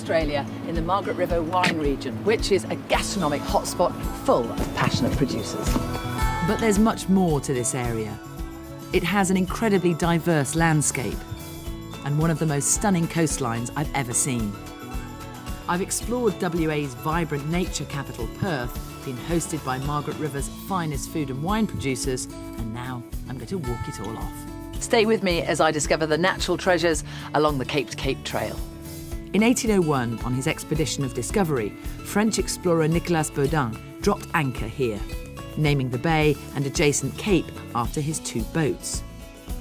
Australia in the Margaret River wine region, which is a gastronomic hotspot full of passionate producers. But there's much more to this area. It has an incredibly diverse landscape and one of the most stunning coastlines I've ever seen. I've explored WA's vibrant nature capital, Perth, been hosted by Margaret River's finest food and wine producers, and now I'm going to walk it all off. Stay with me as I discover the natural treasures along the Cape to Cape Trail. In 1801, on his expedition of discovery, French explorer Nicolas Baudin dropped anchor here, naming the bay and adjacent cape after his two boats,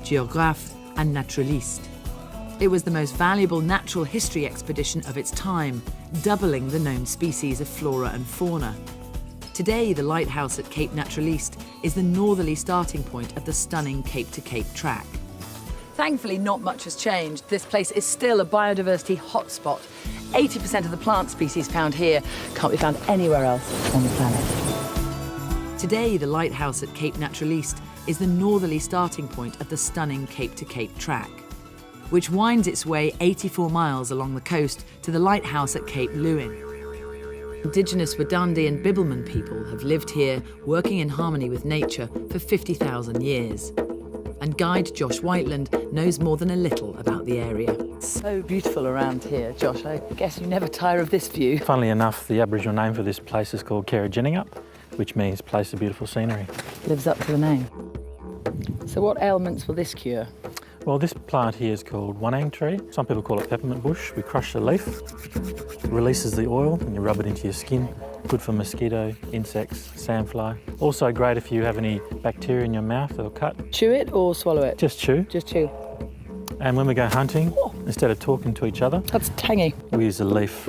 Géographe and Naturaliste. It was the most valuable natural history expedition of its time, doubling the known species of flora and fauna. Today, the lighthouse at Cape Naturaliste is the northerly starting point of the stunning Cape to Cape track. Thankfully, not much has changed. This place is still a biodiversity hotspot. 80% of the plant species found here can't be found anywhere else on the planet. Today, the lighthouse at Cape Naturaliste is the northerly starting point of the stunning Cape to Cape track, which winds its way 84 miles along the coast to the lighthouse at Cape Lewin. Indigenous Wadandi and Bibbulmun people have lived here, working in harmony with nature for 50,000 years. And guide Josh Whiteland knows more than a little about the area. It's so beautiful around here, Josh. I guess you never tire of this view. Funnily enough, the Aboriginal name for this place is called Kerriginningup, which means place of beautiful scenery. Lives up to the name. So what ailments will this cure? Well, this plant here is called one-ang tree. Some people call it peppermint bush. We crush the leaf, it releases the oil, and you rub it into your skin. Good for mosquito, insects, sandfly. Also great if you have any bacteria in your mouth or cut. Chew it or swallow it? Just chew. Just chew. And when we go hunting, instead of talking to each other, That's tangy. we use the leaf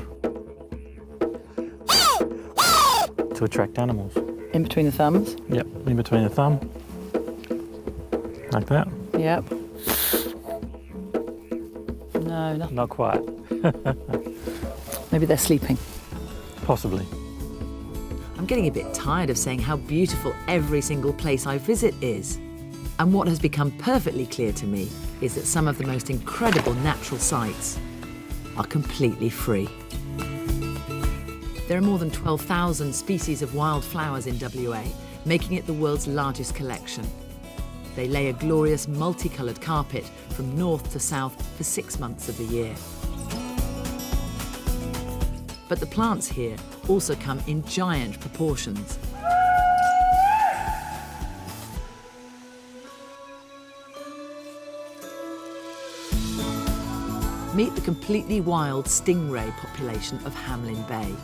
to attract animals. In between the thumbs? Yep, in between the thumb, like that. Yep. No, nothing. Not quite. Maybe they're sleeping. Possibly. I'm getting a bit tired of saying how beautiful every single place I visit is. And what has become perfectly clear to me is that some of the most incredible natural sights are completely free. There are more than 12,000 species of wildflowers in WA, making it the world's largest collection. They lay a glorious multicoloured carpet from north to south for 6 months of the year. But the plants here also come in giant proportions. Meet the completely wild stingray population of Hamelin Bay.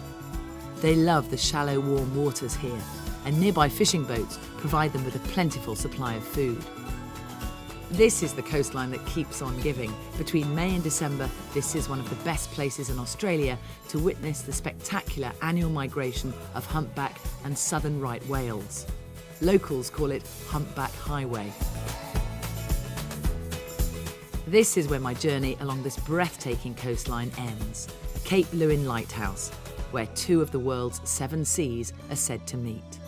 They love the shallow, warm waters here, and nearby fishing boats provide them with a plentiful supply of food. This is the coastline that keeps on giving. Between May and December, this is one of the best places in Australia to witness the spectacular annual migration of humpback and southern right whales. Locals call it Humpback Highway. This is where my journey along this breathtaking coastline ends. Cape Lewin Lighthouse, where two of the world's 7 seas are said to meet.